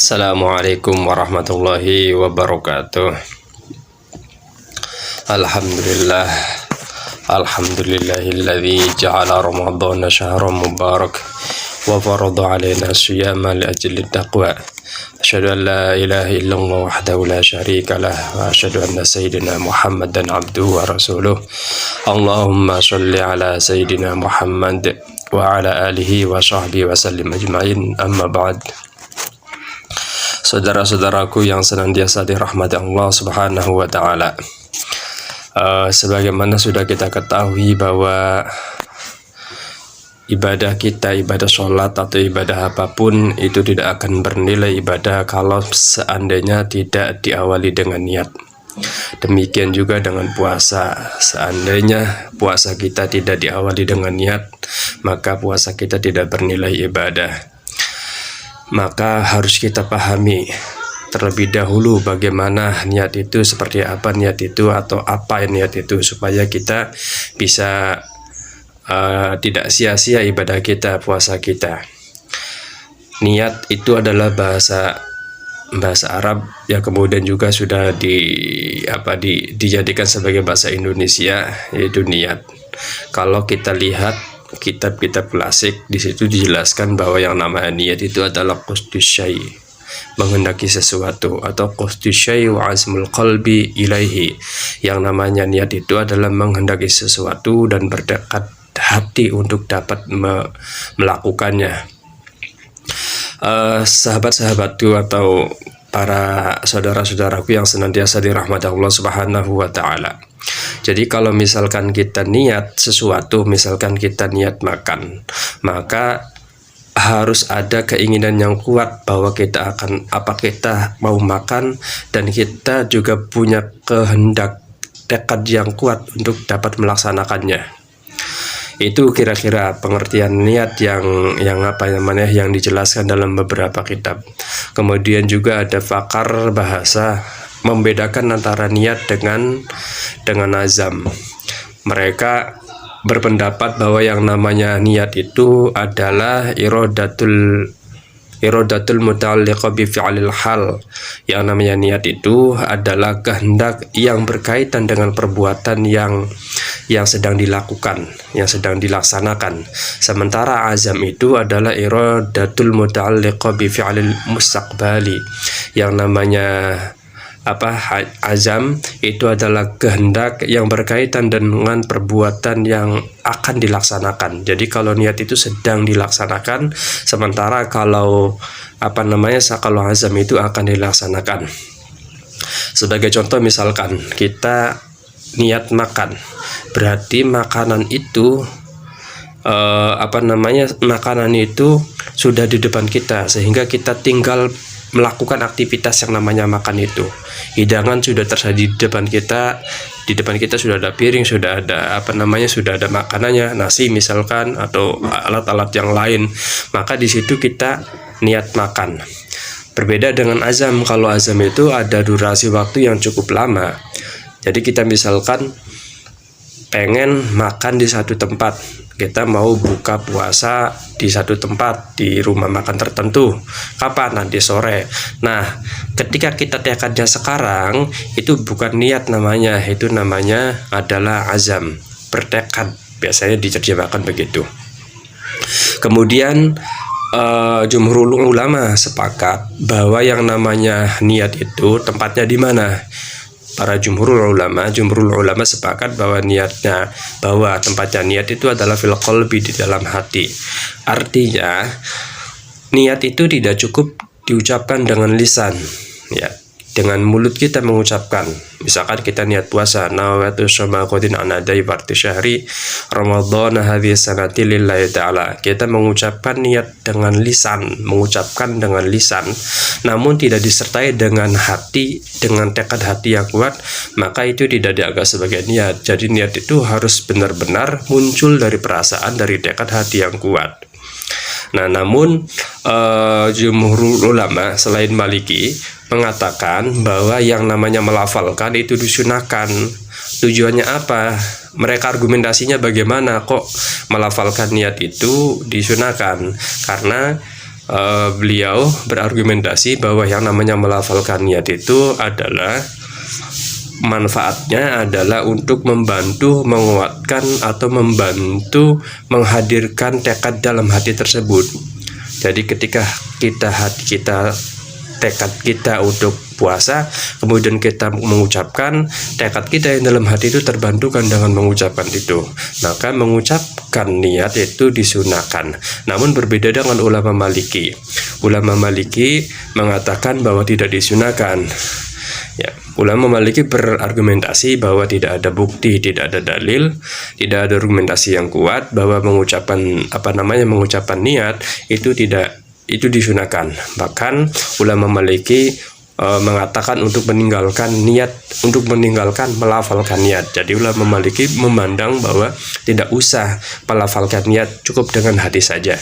Assalamualaikum warahmatullahi wabarakatuh. Alhamdulillah. Alhamdulillahilladzi ja'ala Ramadhana syahran mubarak wa farada 'alaina siyama li ajli taqwa. Asyhadu an la ilaha illallah wahdahu la syarika lah wa asyhadu anna sayyidina Muhammadan abduhu wa rasuluh. Allahumma shalli ala sayyidina Muhammad wa ala alihi wa sahbihi wa sallim ajma'in. Amma ba'd. Saudara-saudaraku yang senantiasa dirahmati Allah Subhanahu wa taala. Sebagaimana sudah kita ketahui bahwa ibadah kita, ibadah sholat atau ibadah apapun itu tidak akan bernilai ibadah kalau seandainya tidak diawali dengan niat. Demikian juga dengan puasa. Seandainya puasa kita tidak diawali dengan niat, maka puasa kita tidak bernilai ibadah. Maka harus kita pahami terlebih dahulu bagaimana niat itu, seperti apa niat itu, atau apa niat itu, supaya kita bisa tidak sia-sia ibadah kita, puasa kita. Niat itu adalah bahasa Arab yang kemudian juga sudah dijadikan sebagai bahasa Indonesia, yaitu niat. Kalau kita lihat kitab-kitab klasik, di situ dijelaskan bahwa yang namanya niat itu adalah qasdus syai', menghendaki sesuatu, atau qasdus syai' wa azmul qalbi ilaihi. Yang namanya niat itu adalah menghendaki sesuatu dan bertekad hati untuk dapat melakukannya. Sahabat-sahabatku atau para saudara-saudaraku yang senantiasa dirahmati Allah Subhanahu wa taala. Jadi kalau misalkan kita niat sesuatu, misalkan kita niat makan, maka harus ada keinginan yang kuat bahwa kita mau makan, dan kita juga punya kehendak, tekad yang kuat untuk dapat melaksanakannya. Itu kira-kira pengertian niat yang dijelaskan dalam beberapa kitab. Kemudian juga ada pakar bahasa membedakan antara niat dengan azam. Mereka berpendapat bahwa yang namanya niat itu adalah iradatul muta'alliqah bi fi'lil hal. Yang namanya niat itu adalah kehendak yang berkaitan dengan perbuatan yang sedang dilakukan, yang sedang dilaksanakan. Sementara azam itu adalah iradatul muta'alliqah bi fi'lil mustaqbali. Yang namanya azam itu adalah kehendak yang berkaitan dengan perbuatan yang akan dilaksanakan. Jadi kalau niat itu sedang dilaksanakan, sementara kalau kalau azam itu akan dilaksanakan. Sebagai contoh, misalkan kita niat makan, berarti makanan itu makanan itu sudah di depan kita, sehingga kita tinggal melakukan aktivitas yang namanya makan itu. Hidangan sudah tersaji di depan kita. Di depan kita sudah ada piring, sudah ada sudah ada makanannya, nasi misalkan, atau alat-alat yang lain. Maka di situ kita niat makan. Berbeda dengan azam. Kalau azam itu ada durasi waktu yang cukup lama. Jadi kita misalkan pengen makan di satu tempat, kita mau buka puasa di satu tempat, di rumah makan tertentu. Kapan? Nanti sore. Nah, ketika kita tekadnya sekarang, itu bukan niat namanya, itu namanya adalah azam, bertekad. Biasanya diterjemahkan begitu. Kemudian jumhurul ulama sepakat bahwa yang namanya niat itu tempatnya di mana? Para jumhurul ulama sepakat bahwa tempatnya niat itu adalah fil qalbi, di dalam hati. Artinya niat itu tidak cukup diucapkan dengan lisan, ya, dengan mulut kita mengucapkan. Misalkan kita niat puasa, nawaitu syama qadin anadai barti syahri ramadhana hadhihi sanati lillahi ta'ala. Kita mengucapkan niat dengan lisan, namun tidak disertai dengan hati, dengan tekad hati yang kuat, maka itu tidak dianggap sebagai niat. Jadi niat itu harus benar-benar muncul dari perasaan, dari tekad hati yang kuat. Nah, namun jumhur ulama selain Maliki mengatakan bahwa yang namanya melafalkan itu disunahkan. Tujuannya apa? Mereka argumentasinya bagaimana kok melafalkan niat itu disunahkan? Karena beliau berargumentasi bahwa yang namanya melafalkan niat itu adalah manfaatnya adalah untuk membantu menguatkan atau membantu menghadirkan tekad dalam hati tersebut. Jadi ketika tekad kita untuk puasa, kemudian kita mengucapkan, tekad kita yang dalam hati itu terbantukan dengan mengucapkan itu, maka mengucapkan niat itu disunahkan. Namun berbeda dengan ulama Maliki. Ulama Maliki mengatakan bahwa tidak disunahkan. Ya, ulama Maliki berargumentasi bahwa tidak ada bukti, tidak ada dalil, tidak ada argumentasi yang kuat bahwa mengucapkan niat itu disunahkan. Bahkan ulama Maliki mengatakan untuk meninggalkan melafalkan niat. Jadi ulama Maliki memandang bahwa tidak usah melafalkan niat, cukup dengan hati saja.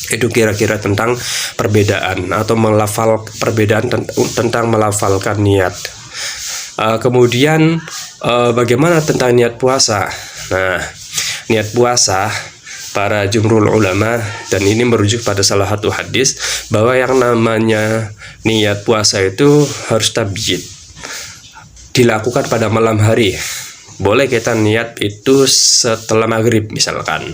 Itu kira-kira tentang perbedaan atau tentang melafalkan niat. Kemudian bagaimana tentang niat puasa? Nah, niat puasa para jumhur ulama, dan ini merujuk pada salah satu hadis bahwa yang namanya niat puasa itu harus tabyid, dilakukan pada malam hari. Boleh kita niat itu setelah maghrib misalkan,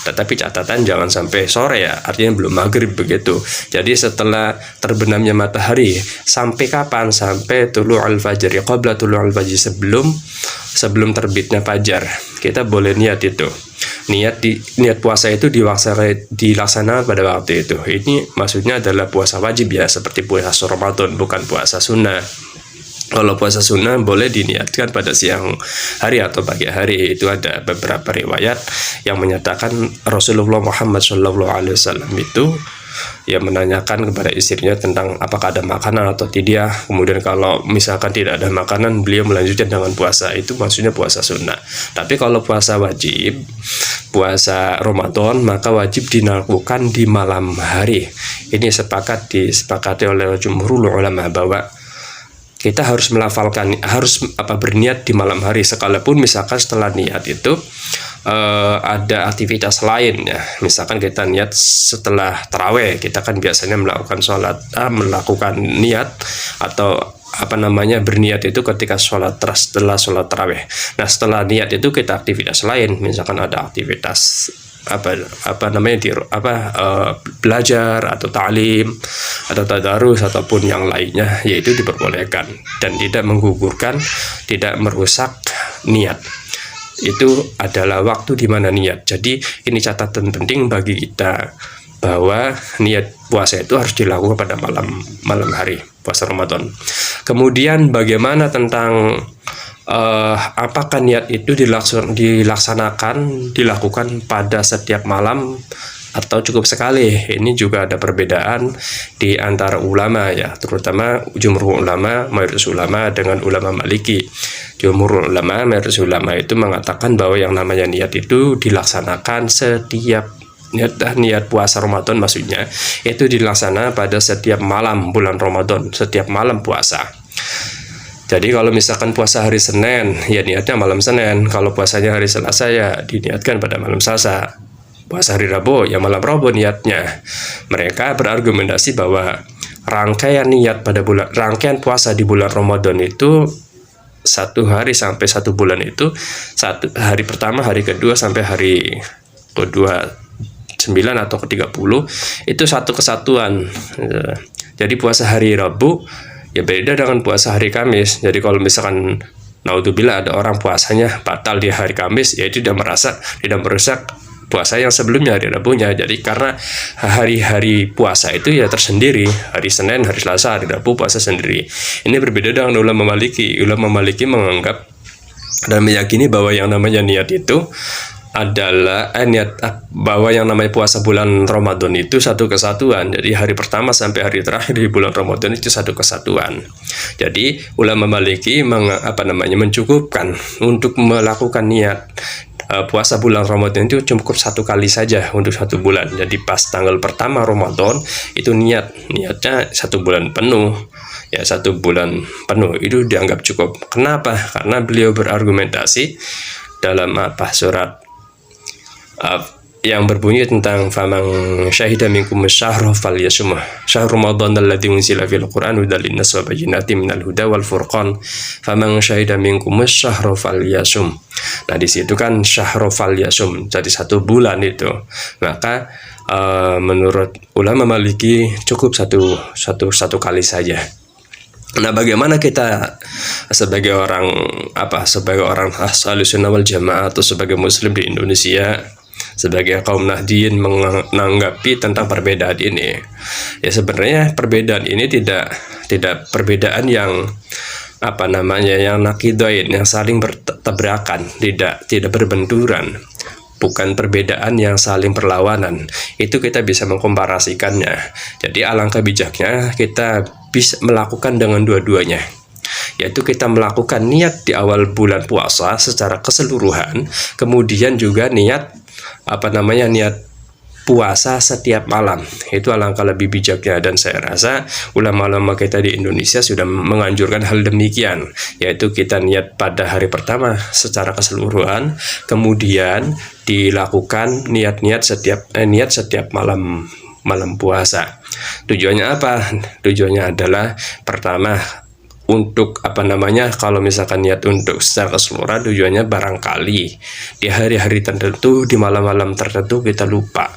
tetapi catatan jangan sampai sore ya, artinya belum maghrib begitu. Jadi setelah terbenamnya matahari. Sampai kapan? Sampai tulu'ul fajr, qabla tulu'ul fajr, sebelum terbitnya fajar kita boleh niat itu. Niat puasa itu dilaksanakan pada waktu itu. Ini maksudnya adalah puasa wajib ya, seperti puasa Ramadan, bukan puasa sunnah. Kalau puasa sunnah boleh diniatkan pada siang hari atau pagi hari. Itu ada beberapa riwayat yang menyatakan Rasulullah Muhammad SAW itu menanyakan kepada istrinya tentang apakah ada makanan atau tidak. Kemudian kalau misalkan tidak ada makanan, beliau melanjutkan dengan puasa. Itu maksudnya puasa sunnah. Tapi kalau puasa wajib, puasa Ramadan, maka wajib dilakukan di malam hari. Ini disepakati oleh jumhur ulama bahwa kita harus berniat di malam hari, sekalipun misalkan setelah niat itu ada aktivitas lain ya. Misalkan kita niat setelah taraweh, kita kan biasanya melakukan niat atau berniat itu ketika setelah sholat taraweh. Nah, setelah niat itu kita aktivitas lain, misalkan ada aktivitas belajar atau ta'lim atau tadarus ataupun yang lainnya, yaitu diperbolehkan dan tidak menggugurkan, tidak merusak niat. Itu adalah waktu di mana niat. Jadi ini catatan penting bagi kita bahwa niat puasa itu harus dilakukan pada malam hari puasa Ramadan. Kemudian bagaimana tentang apakah niat itu dilakukan pada setiap malam atau cukup sekali? Ini juga ada perbedaan di antara ulama ya, terutama jumhur ulama, mayoritas ulama dengan ulama Maliki. Jumhur ulama, mayoritas ulama itu mengatakan bahwa yang namanya niat itu dilaksanakan setiap niat puasa Ramadan, maksudnya itu dilaksanakan pada setiap malam bulan Ramadan, setiap malam puasa. Jadi kalau misalkan puasa hari Senin, ya niatnya malam Senin. Kalau puasanya hari Selasa, ya diniatkan pada malam Selasa. Puasa hari Rabu, ya malam Rabu niatnya. Mereka berargumentasi bahwa rangkaian puasa di bulan Ramadan itu 1 hari sampai 1 bulan itu, hari pertama, hari kedua sampai hari ke-29 atau ke-30 itu satu kesatuan. Jadi puasa hari Rabu ya beda dengan puasa hari Kamis. Jadi kalau misalkan naudzubillah ada orang puasanya batal di hari Kamis, ya tidak merusak puasa yang sebelumnya hari Rabunya. Jadi karena hari-hari puasa itu ya tersendiri, hari Senin, hari Selasa, hari Rabu puasa sendiri. Ini berbeda dengan ulama Maliki. Ulama Maliki menganggap dan meyakini bahwa yang namanya niat itu adalah bahwa yang namanya puasa bulan Ramadan itu satu kesatuan. Jadi hari pertama sampai hari terakhir di bulan Ramadan itu satu kesatuan. Jadi ulama Maliki mencukupkan untuk melakukan niat puasa bulan Ramadan itu cukup 1 kali saja untuk 1 bulan. Jadi pas tanggal pertama Ramadan itu niatnya 1 bulan penuh. Ya 1 bulan penuh itu dianggap cukup. Kenapa? Karena beliau berargumentasi dalam surat yang berbunyi tentang famang syahida minkum asyhra falyasumhu syahr ramadan alladzi unzila fil qur'an hudan linnas wa bayyinatin minal huda wal furqan famang syahida minkum asyhra falyasum. Nah di situ kan syahra falyasum, jadi 1 bulan itu. Maka menurut ulama Maliki cukup satu kali saja. Nah, bagaimana kita sebagai orang Ahlus Sunnah wal Jamaah atau sebagai muslim di Indonesia, sebagai kaum Nahdien menanggapi tentang perbedaan ini? Ya sebenarnya perbedaan ini tidak perbedaan yang yang naqidain, yang saling bertabrakan, tidak berbenturan. Bukan perbedaan yang saling berlawanan. Itu kita bisa mengkomparasikannya. Jadi alangkah bijaknya kita bisa melakukan dengan dua-duanya, yaitu kita melakukan niat di awal bulan puasa secara keseluruhan, kemudian juga niat puasa setiap malam. Itu alangkah lebih bijaknya, dan saya rasa ulama-ulama kita di Indonesia sudah menganjurkan hal demikian, yaitu kita niat pada hari pertama secara keseluruhan, kemudian dilakukan niat setiap malam puasa. Tujuannya apa? Tujuannya adalah pertama untuk kalau misalkan niat untuk secara keseluruhan, tujuannya barangkali di hari-hari tertentu, di malam-malam tertentu kita lupa,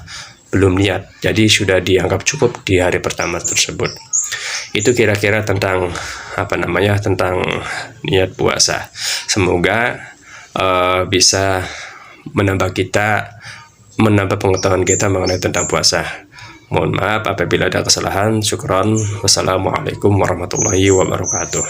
belum niat, jadi sudah dianggap cukup di hari pertama tersebut. Itu kira-kira tentang tentang niat puasa. Semoga bisa menambah pengetahuan kita mengenai tentang puasa. Mohon maaf apabila ada kesalahan. Syukron. Wassalamualaikum warahmatullahi wabarakatuh.